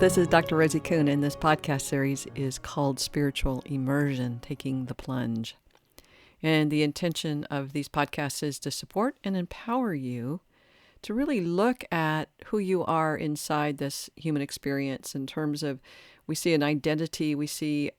This is Dr. Rosie Kuhn, and this podcast series is called Spiritual Immersion, Taking the Plunge. And the intention of these podcasts is to support and empower you to really look at who you are inside this human experience in terms of, we see an identity, we see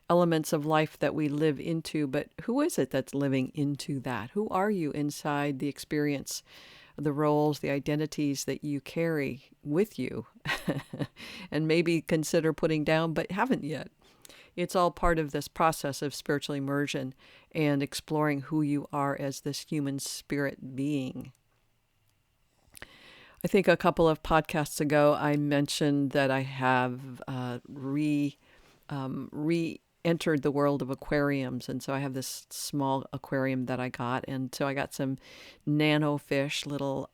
elements of life that we live into, but who is it that's living into that? Who are you inside the experience, the roles, the identities that you carry with you and maybe consider putting down, but haven't yet? It's all part of this process of spiritual immersion and exploring who you are as this human spirit being. I think a couple of podcasts ago, I mentioned that I have re-entered the world of aquariums. And so I have this small aquarium that I got. And so I got some nano fish, little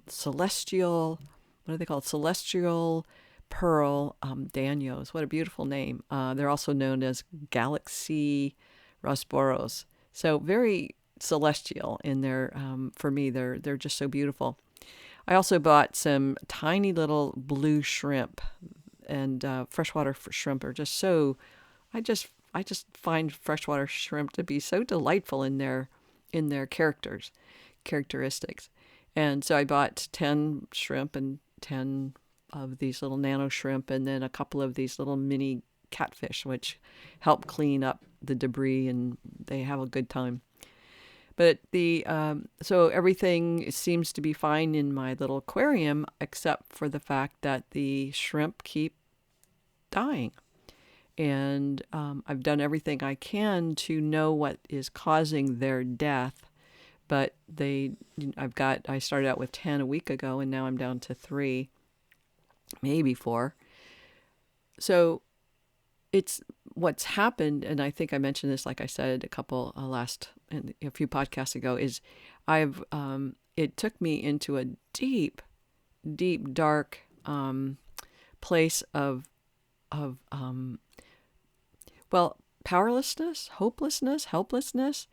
celestial, what are they called? Celestial pearl danios. What a beautiful name. They're also known as Galaxy Rosboros. So very celestial in their, for me, they're just so beautiful. I also bought some tiny little blue shrimp, and freshwater shrimp are just so, I just find freshwater shrimp to be so delightful in their characteristics. And so I bought 10 shrimp and 10 of these little nano shrimp, and then a couple of these little mini catfish, which help clean up the debris, and they have a good time. But so everything seems to be fine in my little aquarium, except for the fact that the shrimp keep dying. And I've done everything I can to know what is causing their death. But I started out with 10 a week ago, and now I'm down to 3, maybe 4. So it's what's happened, and I think I mentioned this, like I said, a few podcasts ago, is it took me into a deep, deep, dark place of powerlessness, hopelessness, helplessness,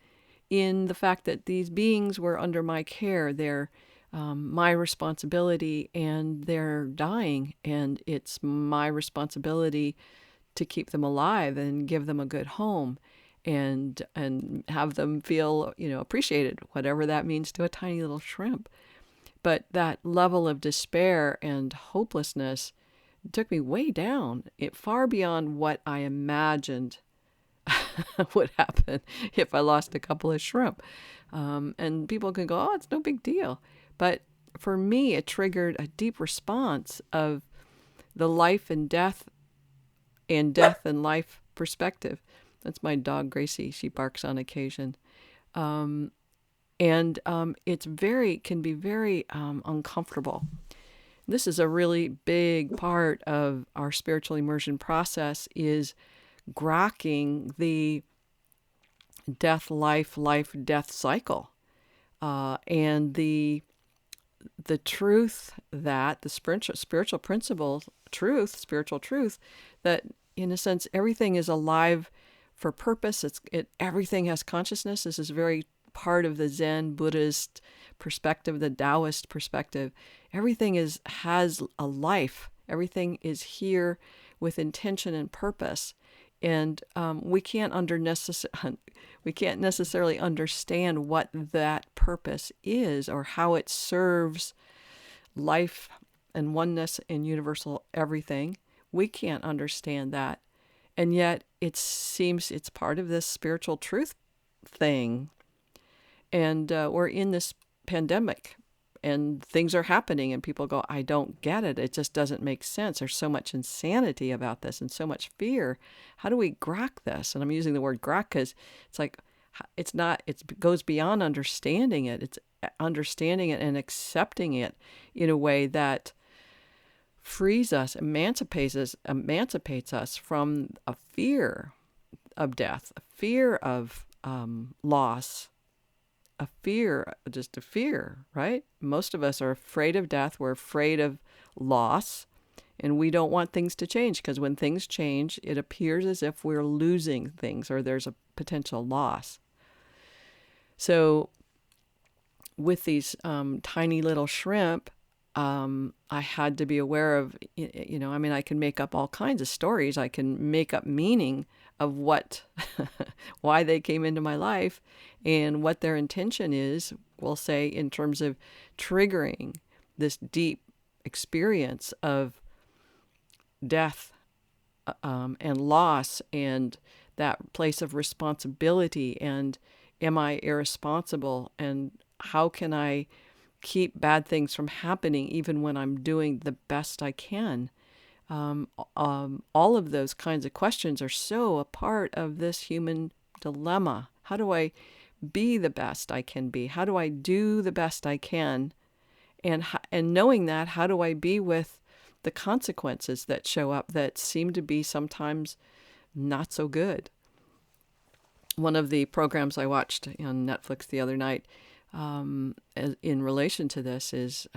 in the fact that these beings were under my care. They're my responsibility, and they're dying, and it's my responsibility to keep them alive and give them a good home and have them feel, appreciated, whatever that means to a tiny little shrimp. But that level of despair and hopelessness took me way down, far beyond what I imagined would happen if I lost a couple of shrimp. And people can go, oh, it's no big deal. But for me, it triggered a deep response of the life and death and life perspective. That's my dog, Gracie. She barks on occasion. It's can be very uncomfortable. This is a really big part of our spiritual immersion process, is grokking the death, life, death cycle. And the truth that the spiritual principle, spiritual truth, that in a sense, everything is alive for purpose. Everything has consciousness. This is very part of the Zen Buddhist perspective, the Taoist perspective. Everything has a life. Everything is here with intention and purpose. And we can't necessarily understand what that purpose is or how it serves life and oneness and universal everything. We can't understand that. And yet it seems it's part of this spiritual truth thing. And we're in this pandemic, and things are happening, and people go, I don't get it. It just doesn't make sense. There's so much insanity about this and so much fear. How do we grok this? And I'm using the word grok because it's like, it goes beyond understanding it. It's understanding it and accepting it in a way that frees us, emancipates us from a fear of death, a fear of loss, a fear, right? Most of us are afraid of death. We're afraid of loss, and we don't want things to change, because when things change, it appears as if we're losing things or there's a potential loss. So with these tiny little shrimp, I had to be aware of, I mean, I can make up all kinds of stories. I can make up meaning of what, why they came into my life and what their intention is, we'll say, in terms of triggering this deep experience of death and loss and that place of responsibility. And am I irresponsible? And how can I keep bad things from happening even when I'm doing the best I can? All of those kinds of questions are so a part of this human dilemma. How do I be the best I can be? How do I do the best I can? And knowing that, how do I be with the consequences that show up that seem to be sometimes not so good? One of the programs I watched on Netflix the other night in relation to this is,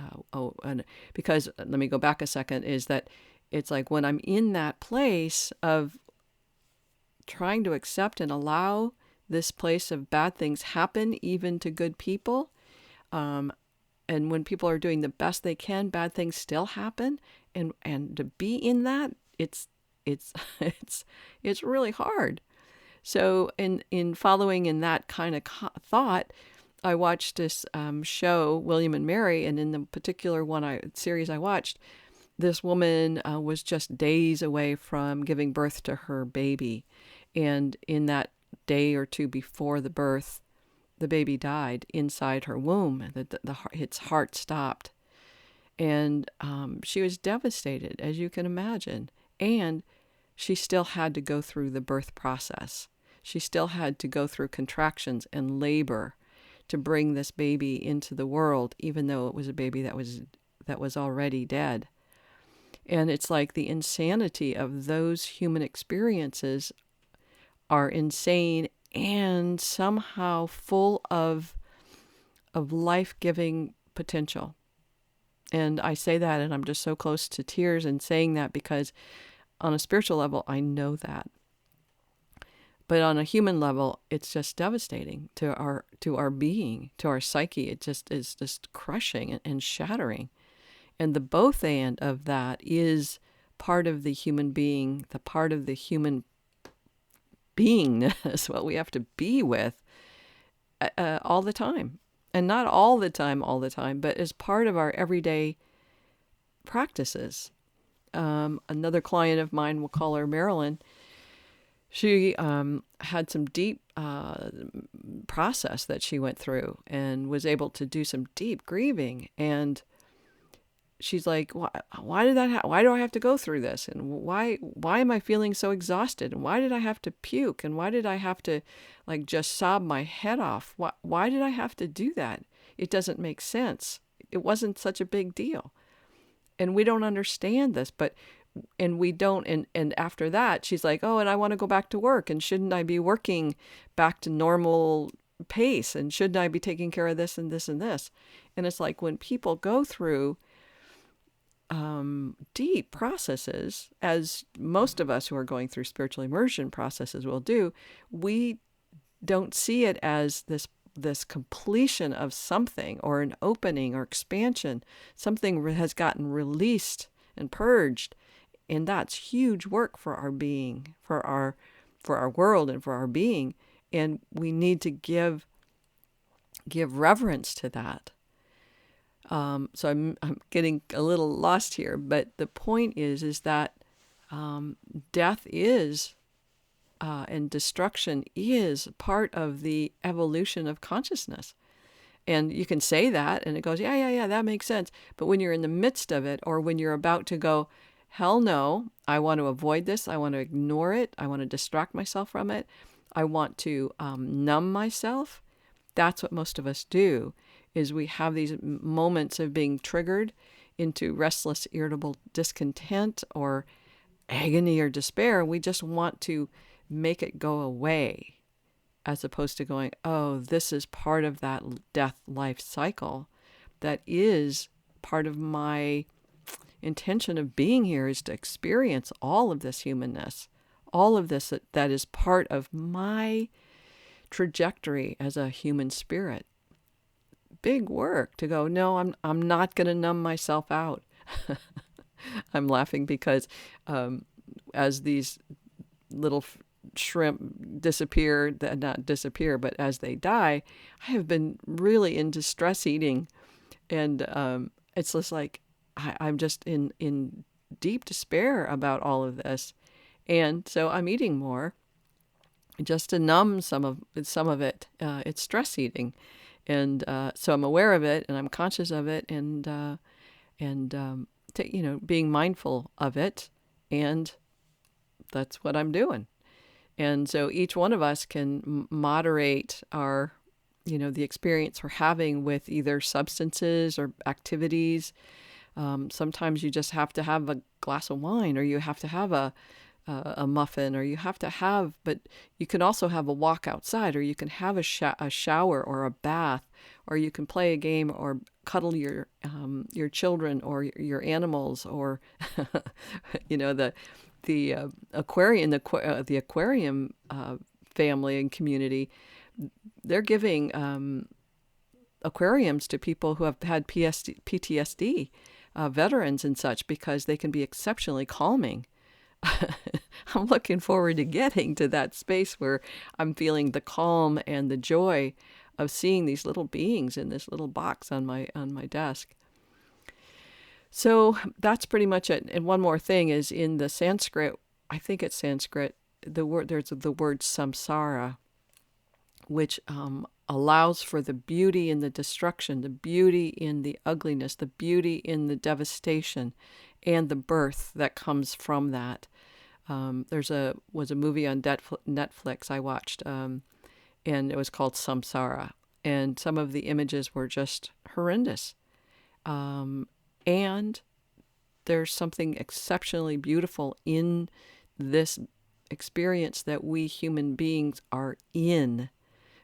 because let me go back a second, is that it's like when I'm in that place of trying to accept and allow this place of bad things happen even to good people, and when people are doing the best they can, bad things still happen, and to be in that, it's really hard. So in following in that kind of thought, I watched this show, William and Mary, and in the particular series I watched, this woman was just days away from giving birth to her baby, and in that day or two before the birth, the baby died inside her womb. Its heart stopped, and she was devastated, as you can imagine. And she still had to go through the birth process. She still had to go through contractions and labor to bring this baby into the world, even though it was a baby that was already dead. And it's like the insanity of those human experiences are insane and somehow full of life-giving potential. And I say that, and I'm just so close to tears in saying that, because on a spiritual level, I know that. But on a human level, it's just devastating to our being, to our psyche. It just is just crushing and shattering. And the both and of that is part of the human being, the part of the human beingness, what we have to be with all the time. And not all the time, but as part of our everyday practices. Another client of mine, we'll call her Marilyn, she had some deep process that she went through and was able to do some deep grieving. And she's like, why do I have to go through this? And why am I feeling so exhausted? And why did I have to puke? And why did I have to just sob my head off? Why did I have to do that? It doesn't make sense. It wasn't such a big deal. And we don't understand this, and we don't, and after that, she's like, oh, and I want to go back to work, and shouldn't I be working back to normal pace? And shouldn't I be taking care of this and this and this? And it's like when people go through deep processes, as most of us who are going through spiritual immersion processes will do, we don't see it as this completion of something or an opening or expansion. Something has gotten released and purged, and that's huge work for our being, for our world, and for our being. And we need to give reverence to that. So I'm getting a little lost here, but the point is that death is and destruction is part of the evolution of consciousness. And you can say that, and it goes, yeah, that makes sense. But when you're in the midst of it, or when you're about to go, hell no, I want to avoid this, I want to ignore it, I want to distract myself from it, I want to numb myself, that's what most of us do, is we have these moments of being triggered into restless, irritable discontent or agony or despair, and we just want to make it go away, as opposed to going, oh, this is part of that death-life cycle. That is part of my intention of being here, is to experience all of this humanness, all of this that is part of my trajectory as a human spirit. big work to go, no, I'm not going to numb myself out. I'm laughing because as these little shrimp disappear, not disappear, but as they die, I have been really into stress eating. And it's just like I'm just in deep despair about all of this. And so I'm eating more just to numb some of it. It's stress eating. And so I'm aware of it and I'm conscious of it and being mindful of it. And that's what I'm doing. And so each one of us can moderate our, the experience we're having with either substances or activities. Sometimes you just have to have a glass of wine, or you have to have a muffin, or you have to have, but you can also have a walk outside, or you can have a shower or a bath, or you can play a game or cuddle your children or your animals, or the aquarium family and community. They're giving aquariums to people who have had PTSD, veterans and such, because they can be exceptionally calming. I'm looking forward to getting to that space where I'm feeling the calm and the joy of seeing these little beings in this little box on my desk. So that's pretty much it. And one more thing is, in the Sanskrit, I think it's Sanskrit, there's the word samsara, which allows for the beauty in the destruction, the beauty in the ugliness, the beauty in the devastation, and the birth that comes from that. Was a movie on Netflix I watched, and it was called Samsara, and some of the images were just horrendous. And there's something exceptionally beautiful in this experience that we human beings are in,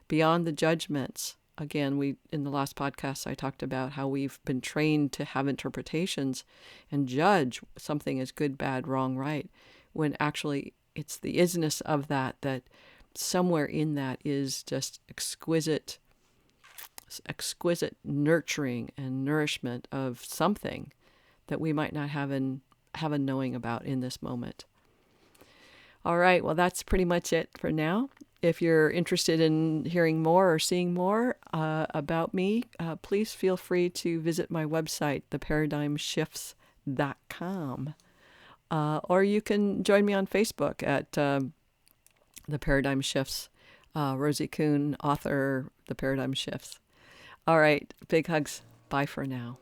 beyond the judgments. Again, in the last podcast, I talked about how we've been trained to have interpretations and judge something as good, bad, wrong, right, when actually it's the isness of that somewhere in that is just exquisite nurturing and nourishment of something that we might not have a knowing about in this moment. All right, well, that's pretty much it for now. If you're interested in hearing more or seeing more about me, please feel free to visit my website, theparadigmshifts.com. Or you can join me on Facebook at The Paradigm Shifts. Rosie Kuhn, author, The Paradigm Shifts. All right, big hugs. Bye for now.